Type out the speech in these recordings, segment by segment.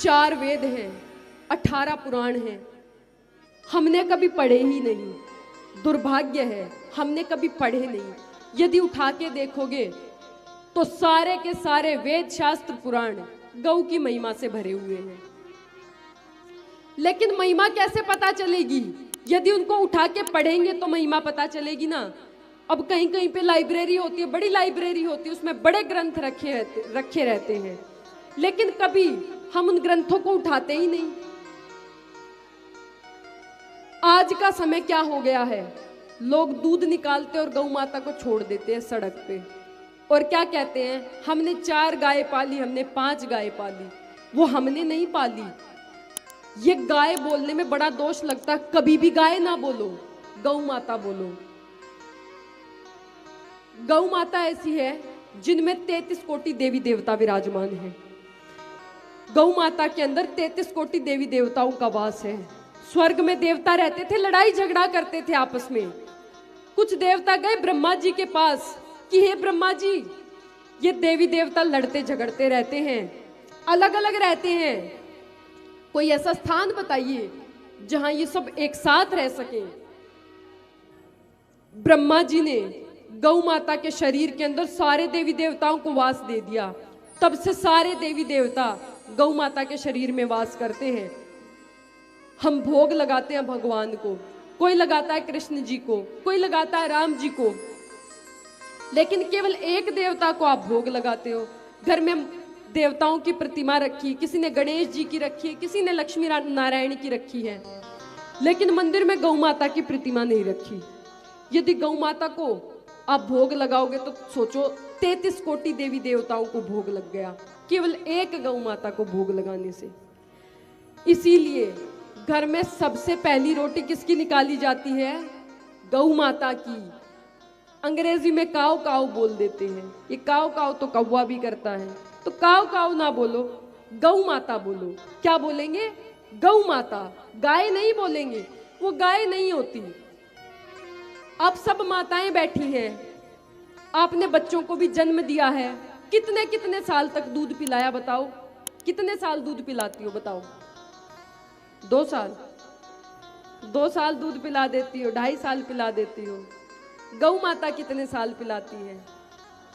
4 वेद हैं, 18 पुराण हैं, हमने कभी पढ़े ही नहीं। दुर्भाग्य है, हमने कभी पढ़े नहीं। यदि उठा के देखोगे तो सारे के सारे वेद शास्त्र पुराण गौ की महिमा से भरे हुए हैं। लेकिन महिमा कैसे पता चलेगी? यदि उनको उठा के पढ़ेंगे तो महिमा पता चलेगी ना। अब कहीं कहीं पे लाइब्रेरी होती है, बड़ी लाइब्रेरी होती है, उसमें बड़े ग्रंथ रखे रहते हैं, लेकिन कभी हम उन ग्रंथों को उठाते ही नहीं। आज का समय क्या हो गया है, लोग दूध निकालते और गौ माता को छोड़ देते हैं सड़क पे, और क्या कहते हैं, हमने 4 गाय पाली, हमने 5 गाय पाली। वो हमने नहीं पाली। ये गाय बोलने में बड़ा दोष लगता, कभी भी गाय ना बोलो, गौ माता बोलो। गौ माता ऐसी है जिनमें 33 कोटि देवी देवता विराजमान है। गौ माता के अंदर 33 कोटि देवी देवताओं का वास है। स्वर्ग में देवता रहते थे, लड़ाई झगड़ा करते थे आपस में। कुछ देवता गए ब्रह्मा जी के पास कि हे ब्रह्मा जी, ये देवी देवता लड़ते झगड़ते रहते हैं, अलग अलग रहते हैं, कोई ऐसा स्थान बताइए जहां ये सब एक साथ रह सके। ब्रह्मा जी ने गौ माता के शरीर के अंदर सारे देवी देवताओं को वास दे दिया। तब से सारे देवी देवता गौ माता के शरीर में वास करते हैं। हम भोग लगाते हैं भगवान को, कोई लगाता है कृष्ण जी को, कोई लगाता है राम जी को, लेकिन केवल एक देवता को आप भोग लगाते हो। घर में देवताओं की प्रतिमा रखी, किसी ने गणेश जी की रखी है, किसी ने लक्ष्मी नारायण की रखी है, लेकिन मंदिर में गौ माता की प्रतिमा नहीं रखी। यदि गौ माता को आप भोग लगाओगे तो सोचो 33 कोटि देवी देवताओं को भोग लग गया केवल एक गौ माता को भोग लगाने से। इसीलिए घर में सबसे पहली रोटी किसकी निकाली जाती है? गौ माता की। अंग्रेजी में काऊ काऊ बोल देते हैं, ये काऊ काऊ तो कौवा भी करता है, तो काऊ काऊ ना बोलो, गौ माता बोलो। क्या बोलेंगे? गौ माता। गाय नहीं बोलेंगे, वो गाय नहीं होती। आप सब माताएं बैठी हैं, आपने बच्चों को भी जन्म दिया है, कितने कितने साल तक दूध पिलाया बताओ? कितने साल दूध पिलाती हो बताओ? 2 साल? 2 साल दूध पिला देती हो, 2.5 साल पिला देती हो। गौ माता कितने साल पिलाती है?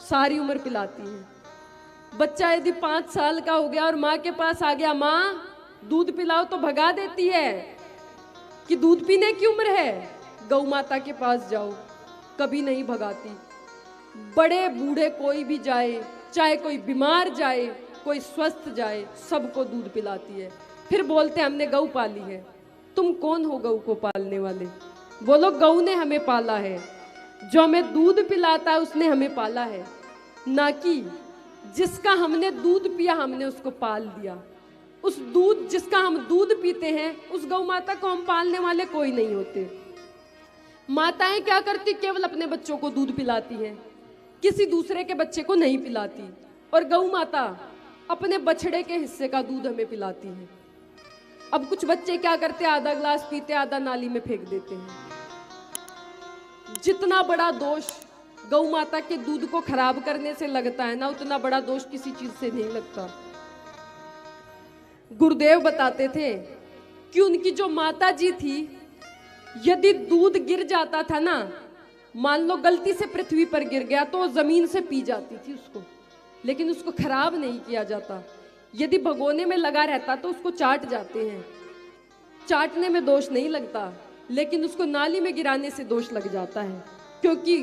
सारी उम्र पिलाती है। बच्चा यदि 5 साल का हो गया और माँ के पास आ गया, माँ दूध पिलाओ, तो भगा देती है कि दूध पीने की उम्र है। गौ माता के पास जाओ, कभी नहीं भगाती। बड़े बूढ़े कोई भी जाए, चाहे कोई बीमार जाए, कोई स्वस्थ जाए, सबको दूध पिलाती है। फिर बोलते हैं हमने गौ पाली है। तुम कौन हो गौ को पालने वाले? बोलो गौ ने हमें पाला है, जो हमें दूध पिलाता है उसने हमें पाला है, ना कि जिसका हमने दूध पिया हमने उसको पाल दिया। उस दूध, जिसका हम दूध पीते हैं, उस गौ माता को हम पालने वाले कोई नहीं होते। माताएं क्या करती? केवल अपने बच्चों को दूध पिलाती हैं, किसी दूसरे के बच्चे को नहीं पिलाती। और गौ माता अपने बछड़े के हिस्से का दूध हमें पिलाती है। अब कुछ बच्चे क्या करते? आधा ग्लास पीते, आधा नाली में फेंक देते हैं। जितना बड़ा दोष गौ माता के दूध को खराब करने से लगता है ना, उतना बड़ा दोष किसी चीज से नहीं लगता। गुरुदेव बताते थे कि उनकी जो माता जी थी, यदि दूध गिर जाता था ना, मान लो गलती से पृथ्वी पर गिर गया, तो वो जमीन से पी जाती थी उसको, लेकिन उसको खराब नहीं किया जाता। यदि भगोने में लगा रहता तो उसको चाट जाते हैं, चाटने में दोष नहीं लगता, लेकिन उसको नाली में गिराने से दोष लग जाता है, क्योंकि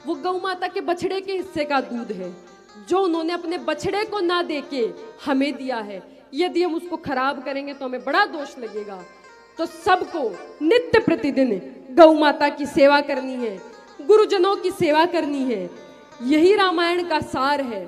वो गौ माता के बछड़े के हिस्से का दूध है, जो उन्होंने अपने बछड़े को ना देके हमें दिया है। यदि हम उसको खराब करेंगे तो हमें बड़ा दोष लगेगा। तो सबको नित्य प्रतिदिन गौ माता की सेवा करनी है, गुरुजनों की सेवा करनी है। यही रामायण का सार है।